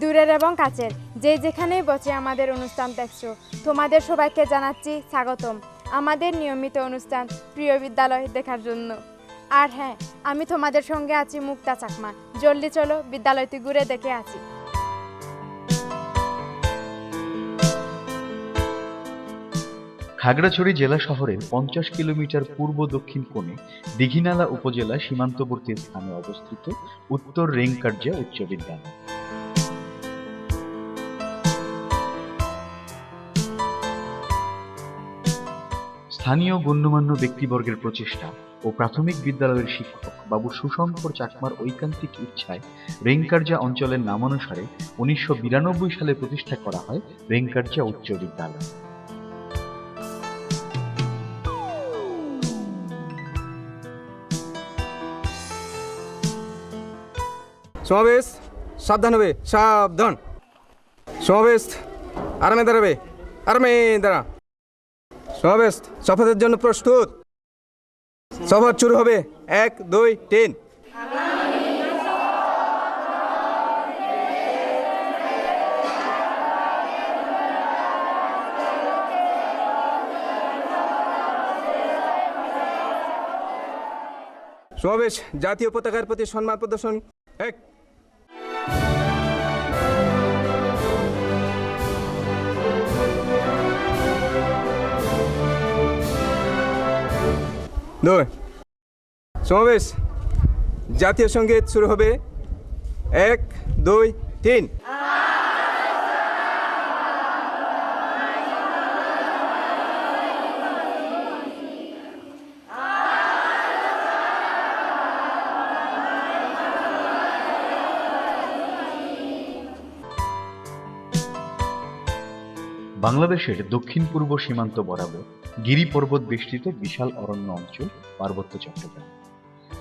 দূরের এবং কাছের যে যেখানেই বসে আমাদের অনুষ্ঠান দেখছো, তোমাদের সবাইকে জানাচ্ছি স্বাগতম আমাদের নিয়মিত অনুষ্ঠান প্রিয় বিদ্যালয় দেখার জন্য। আর হ্যাঁ, আমি তোমাদের সঙ্গে আছি মুক্তা চাকমা। জলদি চলো বিদ্যালয়টি ঘুরে দেখে আসি। খাগড়াছড়ি জেলা শহরের 50 কিলোমিটার পূর্ব দক্ষিণ কোণে দীঘিনালা উপজেলা সীমান্তবর্তী স্থানে অবস্থিত উত্তর রেঙ্কারজা উচ্চ বিদ্যালয়। স্থানীয় গণ্যমান্য ব্যক্তিবর্গের প্রচেষ্টা ও প্রাথমিক বিদ্যালয়ের শিক্ষক বাবু সুশঙ্কর চাকমার ঐকান্তিক ইচ্ছায় রেঙ্কারজা অঞ্চলের নামানুসারে 1992 সালে প্রতিষ্ঠা করা হয় রেঙ্কারজা উচ্চ বিদ্যালয়। সমাবেশ সাবধান হবে, সাবধান। সমাবেশ আরামে দাঁড়াবে, আরামে দাঁড়া। সমাবেশ শপথের জন্য প্রস্তুত। শপথ শুরু হবে, 1 2 3। সমাবেশ জাতীয় পতাকার প্রতি সম্মান প্রদর্শন। 1 2। সমাবেশ জাতীয় সঙ্গীত শুরু হবে, 1 2 3। বাংলাদেশের দক্ষিণ পূর্ব সীমান্ত বরাবর গিরি পর্বত বেষ্টিত বিশাল অরণ্য অঞ্চল পার্বত্য চট্টগ্রাম।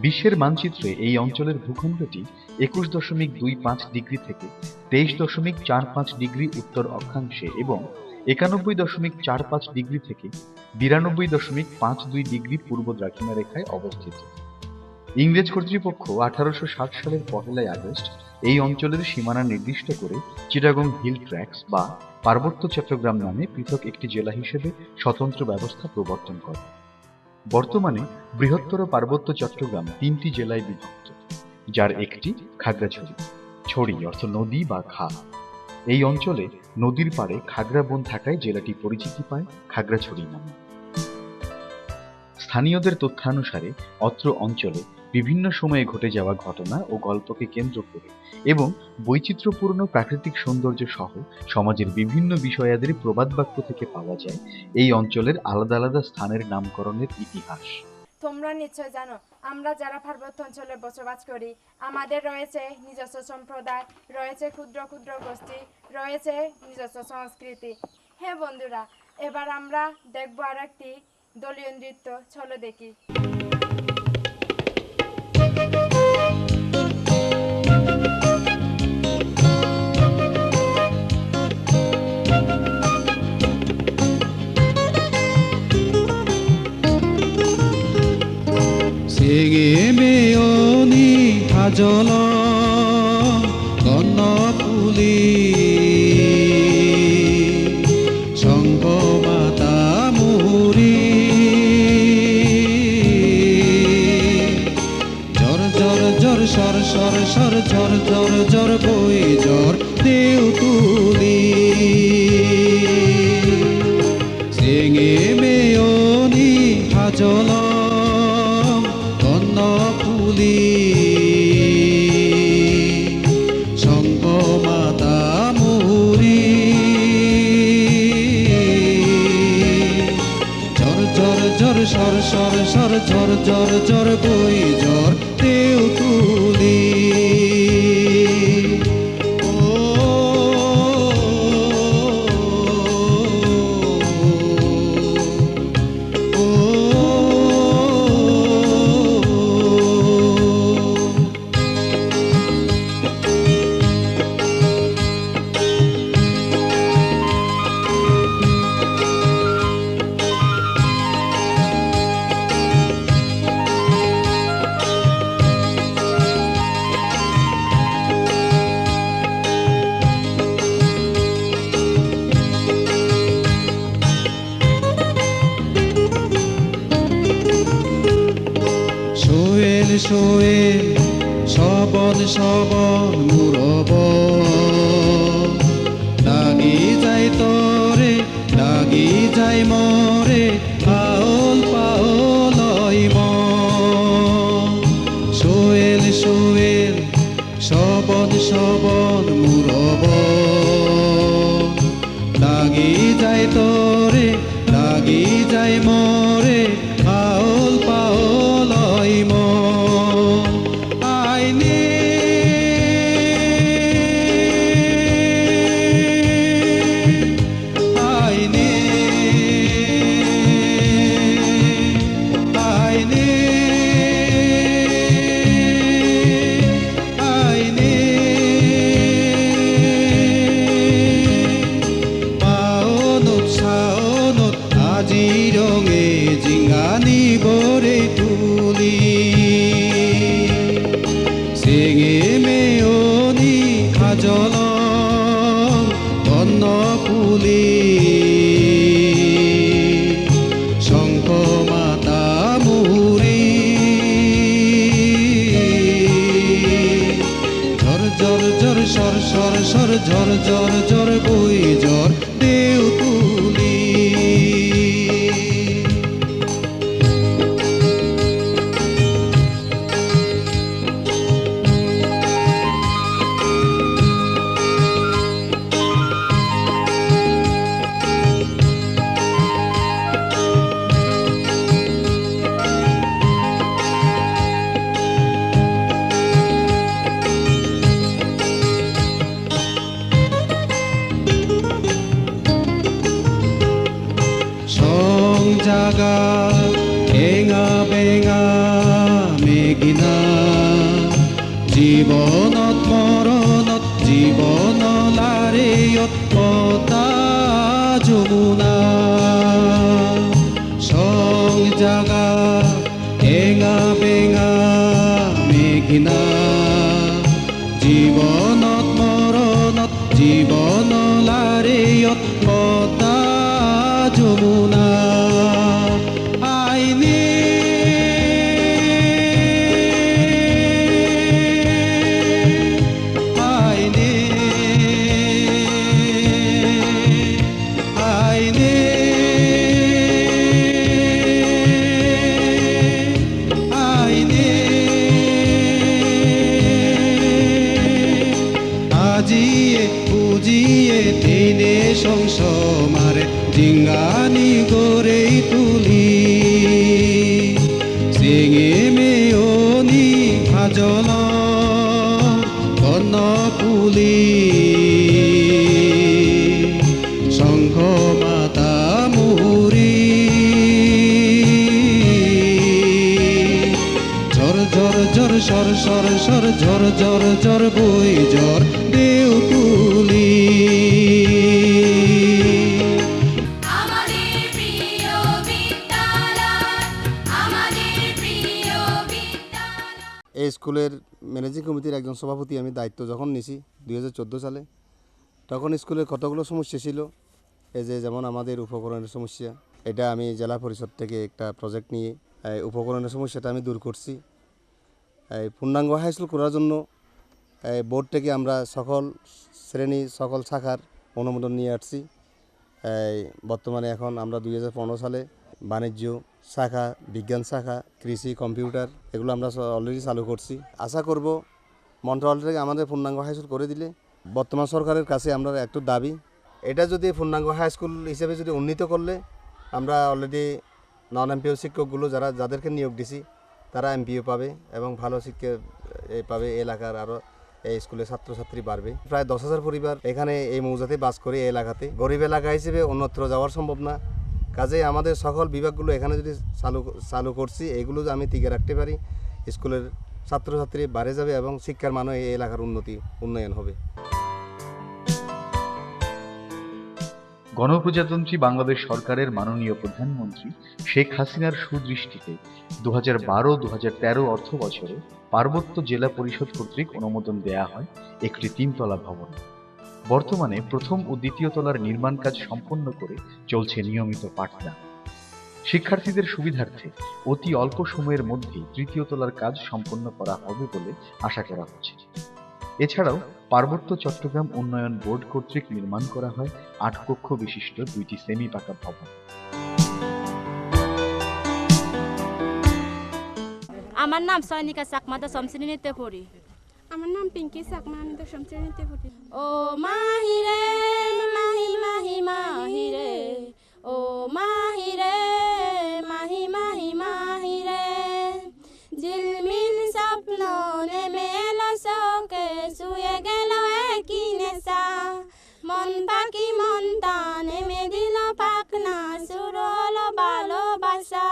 বিশ্বের মানচিত্রে এই অঞ্চলের ভূখণ্ডটি 21.25 ডিগ্রি থেকে 23.45 ডিগ্রি উত্তর অক্ষাংশে এবং 91.45 ডিগ্রি থেকে 92.52 ডিগ্রি পূর্ব দ্রাঘিমা রেখায় অবস্থিত। ইংরেজ কর্তৃপক্ষ 1860 সালের 1 আগস্ট এই অঞ্চলের সীমানা নির্দিষ্ট করে চিটাগং হিল ট্র্যাক্টস বা পার্বত্য চট্টগ্রাম নামে পৃথক একটি জেলা হিসেবে স্বতন্ত্র ব্যবস্থা প্রবর্তন করে। বর্তমানে বৃহত্তর পার্বত্য চট্টগ্রাম 3টি জেলায় বিভক্ত, যার একটি খাগড়াছড়ি। ছড়ি অর্থ নদী বা খাল। এই অঞ্চলে নদীর পাড়ে খাগড়া বন থাকায় জেলাটি পরিচিতি পায় খাগড়াছড়ি নামে। স্থানীয়দের তথ্যানুসারে অত্র অঞ্চলে বিভিন্ন সময়ে ঘটে যাওয়া ঘটনা ও গল্পকে কেন্দ্র করে এবং বৈচিত্র্যপূর্ণ প্রাকৃতিক সৌন্দর্য সহ সমাজের বিভিন্ন বিষয়াদির প্রবাদ বাক্য থেকে পাওয়া যায় এই অঞ্চলের আলাদা আলাদা স্থানের নামকরণের ইতিহাস। তোমরা নিশ্চয় জানো, আমরা যারা পার্বত্য অঞ্চলে বসবাস করি, আমাদের রয়েছে নিজস্ব সম্প্রদায়, রয়েছে ক্ষুদ্র ক্ষুদ্র গোষ্ঠী, রয়েছে নিজস্ব সংস্কৃতি। হ্যাঁ বন্ধুরা, এবার আমরা দেখবো আর একটি দলীয় নৃত্য। চলো দেখি। 세계 매연이 하절어 건너풀이 성거마다 무리 저르저르저르 서르서르서르 저르저르저르 보이절 떼우뚜리 생애 매연이 하절어 건너풀이 성거마다 무리 저르저르저르 서르서르서르 저르저르저르 보이절 떼우뚜리 সোয়েল সবন সবন মুরব লাগি যায় তরে লাগি যায় মরে আওল পাওলই সোয়েল সোয়েল সবন সবন মুরব লাগি যায় তরে লাগি যায় মরে আওল পাওলই আইনে আইনে আইনে আইনে পাওনত সাওনত আজি রঙে জিঙ্গানি বরে তুলি সেঙে মেয়নি হাজল বন্ন পুলি শঙ্খ মাতা মুহুরি ঝর ঝর ঝর সর সর সর ঝর ঝর ঝর বই ঝর দেউ তুলি জাগা এঙা বেঙা মেঘিনা জীৱনত মৰণত জীৱন লাৰেয়ত পতা যমুনা সং জাগা এঙা বেঙা মেঘিনা জীৱনত মৰণত জীৱন লাৰেয়ত পতা যমুনা আইনে আইনে আইনে আইনে আজিয়ে বুঝিয়ে দিনে সংসমারে জিঙ্গানি গড়েই তুলি সেঙে মেয়নি হাজল বন্ন পুলি শঙ্খ মাতা মুহুরি ঝর ঝর ঝর সর সর সর ঝর ঝর ঝর বই ঝর দেউ তুলি এই স্কুলের ম্যানেজিং কমিটির একজন সভাপতি আমি দায়িত্ব যখন নিছি 2014 সালে, তখন স্কুলের কতগুলো সমস্যা ছিল। এই যে যেমন আমাদের উপকরণের সমস্যা, এটা আমি জেলা পরিষদ থেকে একটা প্রজেক্ট নিয়ে উপকরণের সমস্যাটা আমি দূর করছি। পূর্ণাঙ্গ হাই স্কুল করার জন্য বোর্ড থেকে আমরা সকল শ্রেণী সকল শাখার অনুমোদন নিয়ে আসছি। বর্তমানে এখন আমরা 2015 সালে বাণিজ্য শাখা, বিজ্ঞান শাখা, কৃষি, কম্পিউটার এগুলো আমরা অলরেডি চালু করছি। আশা করব মন্ত্রণালয় থেকে আমাদের পূর্ণাঙ্গ হাই স্কুল করে দিলে বর্তমান সরকারের কাছে আমরা একটু দাবি, এটা যদি পূর্ণাঙ্গ হাই স্কুল হিসেবে যদি উন্নীত করলে আমরা অলরেডি নন এমপিও শিক্ষকগুলো যাদেরকে নিয়োগ দিছি তারা এমপিও পাবে এবং ভালো শিক্ষা পাবে। এলাকার আরও এই স্কুলে ছাত্রছাত্রী বাড়বে। প্রায় 10,000 পরিবার এখানে এই মৌজাতে বাস করে। এই এলাকাতে গরিব এলাকা হিসেবে অন্যত্র যাওয়ার সম্ভব না। কাজে আমাদের সকল বিভাগগুলো এখানে যদি চালু করছি, এগুলো যদি আমি টিকে রাখতে পারি, স্কুলের ছাত্রছাত্রী বাড়ে যাবে এবং শিক্ষার মানও এই এলাকার উন্নয়ন হবে। গণপ্রজাতন্ত্রী বাংলাদেশ সরকারের মাননীয় প্রধানমন্ত্রী শেখ হাসিনার সুদৃষ্টিতে 2012-2013 অর্থ বছরে পার্বত্য জেলা পরিষদ কর্তৃক অনুমোদন দেয়া হয় একটি 3 তলা ভবন। বর্তমানে প্রথম ও দ্বিতীয় তলার নির্মাণ কাজ সম্পন্ন করে চলছে নিয়মিত পাঠদান। শিক্ষার্থীদের সুবিধার্থে অতি অল্প সময়ের মধ্যেই তৃতীয় তলার কাজ সম্পন্ন করা হবে বলে আশা করা হচ্ছে। এছাড়াও পার্বত্য চট্টগ্রাম উন্নয়ন বোর্ড কর্তৃক নির্মাণ করা হয় ৮ কক্ষ বিশিষ্ট 2টি সেমি পাকা ভবন। আমার নাম সৈনিকা চাকমা, দশম শ্রেণীতে পড়ি। আমার নাম পিঙ্কি চাকমা, আমি দশম শ্রেণীতে পড়ি। ও মাহিরে মাহি মাহি মাহিরে, ও মাহিরে মাহি মাহি মাহিরে, ঝিলমিল স্বপ্ন নেমে এলো চোখে, শুয়ে গেল একই নেশা, মন পাখি মনটা নেমে দিল পাখনা, শুরু হলো ভালোবাসা,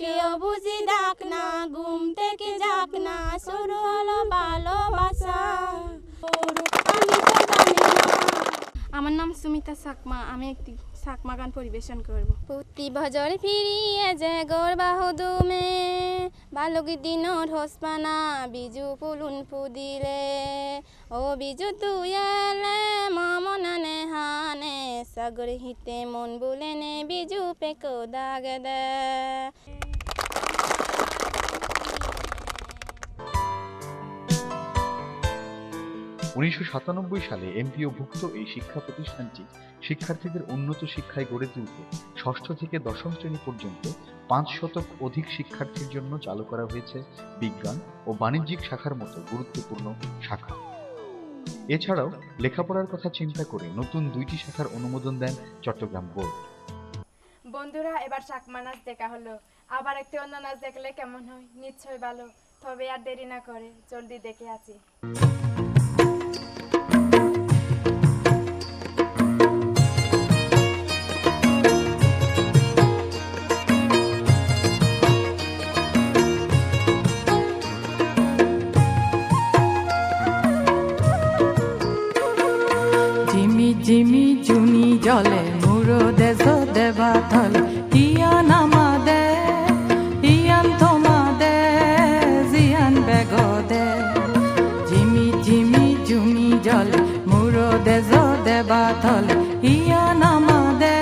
কেউ বুঝি ডাক না, ঘুম থেকে যাক না, শুরু হলো ভালোবাসা। আমার নাম সুমিতা চাকমা, আমি একটি চাকমা গান পরিবেশন করব। প্রতি বছর ফিরিয়ে যে গর্বাহ দুমে, বালক দিনত হসপানা বিজু পুলুন ফুদিলে, ও বিজু তুই এলে মামনানে হানে, সাগর হিতে মন বুলেনে বিজু পেকো দাগে দে। 1997 সালে এমপিওভুক্ত এই শিক্ষা প্রতিষ্ঠানটি শিক্ষার্থীদের উন্নত শিক্ষায় গড়ে তুলতে ষষ্ঠ থেকে দশম শ্রেণী পর্যন্ত 500 অধিক শিক্ষার্থীর জন্য চালু করা হয়েছে বিজ্ঞান ও বাণিজ্যিক শাখার মতো গুরুত্বপূর্ণ শাখা। এছাড়াও লেখাপড়ার কথা চিন্তা করে নতুন 2টি শাখার অনুমোদন দেন চট্টগ্রাম বোর্ড। বন্ধুরা, এবার চাকমা নাচ দেখা হলো, আবার একটি অন্য নাচ দেখলে কেমন হয়? নিশ্চয়ই ভালো। তবে আর দেরি না করে জলদি দেখে আসি। জিমি জিমি জুনি জলে মুরো দেশ দেবা থল, ইয়ান আমাদে ইয়ান তোমাদে জিয়ান বেগদে। জিমি জিমি জুনি জলে মুরো দেশ দেবা থল, ইয়ান আমাদে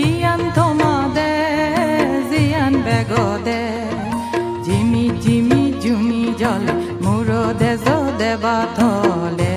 ইয়ান তোমাদে জিয়ান বেগদে। জিমি জিমি জুনি জলে মুরো দেশ দেবা থলে।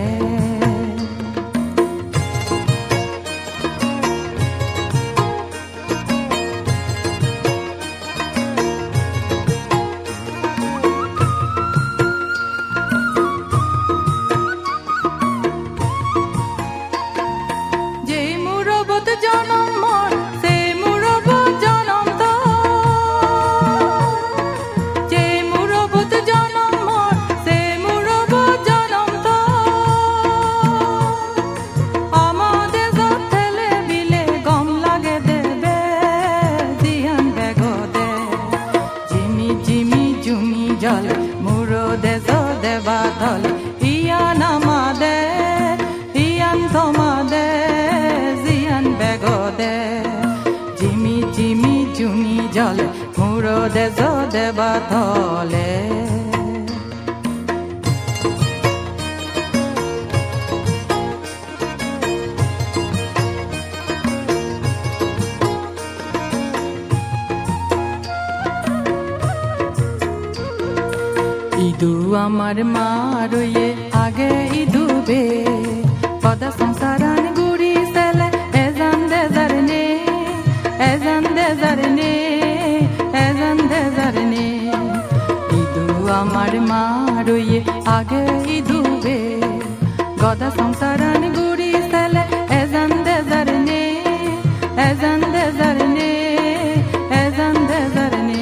দেশ দেবা থলে। ইদু আমার মা রয়ে আগে ইদুবে, পদা সংসারান গুড়ি সেলে এজান দেজার নে, এজান দেজার নে, এজান দেজার নে। ইদু আমার মা রয়ে আগে ইদুবে, গদা সংসারান গুড়ি সেলে এজান দেজার নে, এজান দেজার নে, এজান দেজার নে।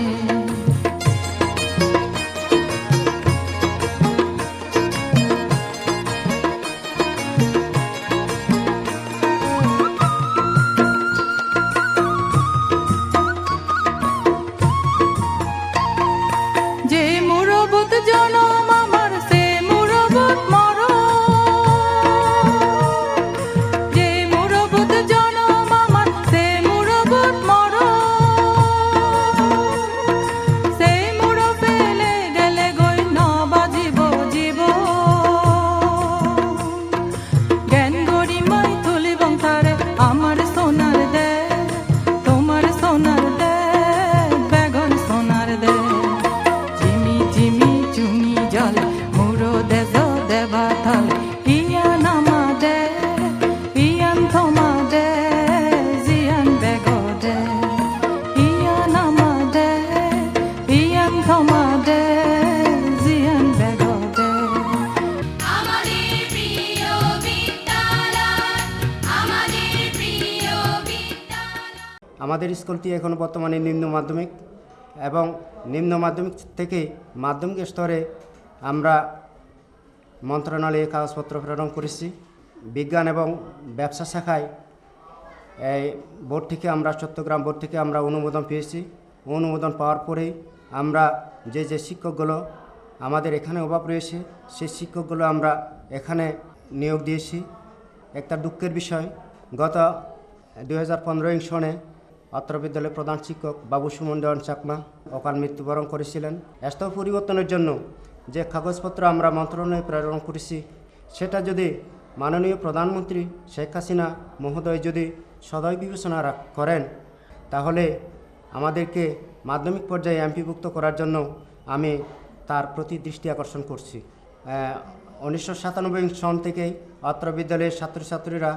আমাদের স্কুলটি এখন বর্তমানে নিম্ন মাধ্যমিক এবং নিম্ন মাধ্যমিক থেকে মাধ্যমিক স্তরে আমরা মন্ত্রণালয়ে কাগজপত্র প্রেরণ করেছি। বিজ্ঞান এবং ব্যবসা শাখায় এই বোর্ড থেকে আমরা চট্টগ্রাম বোর্ড থেকে আমরা অনুমোদন পেয়েছি। অনুমোদন পাওয়ার পরেই আমরা যে শিক্ষকগুলো আমাদের এখানে অভাব রয়েছে সেই শিক্ষকগুলো আমরা এখানে নিয়োগ দিয়েছি। একটা দুঃখের বিষয়, গত 2015 সনে অত্র বিদ্যালয়ের প্রধান শিক্ষক বাবু সুমন দেওয়ান চাকমা অকাল মৃত্যুবরণ করেছিলেন। স্তর পরিবর্তনের জন্য যে কাগজপত্র আমরা মন্ত্রণালয়ে প্রেরণ করেছি সেটা যদি মাননীয় প্রধানমন্ত্রী শেখ হাসিনা মহোদয় যদি সদয় বিবেচনা করেন তাহলে আমাদেরকে মাধ্যমিক পর্যায়ে এমপিভুক্ত করার জন্য আমি তার প্রতি দৃষ্টি আকর্ষণ করছি। 1997 সন থেকেই অত্র বিদ্যালয়ের ছাত্রছাত্রীরা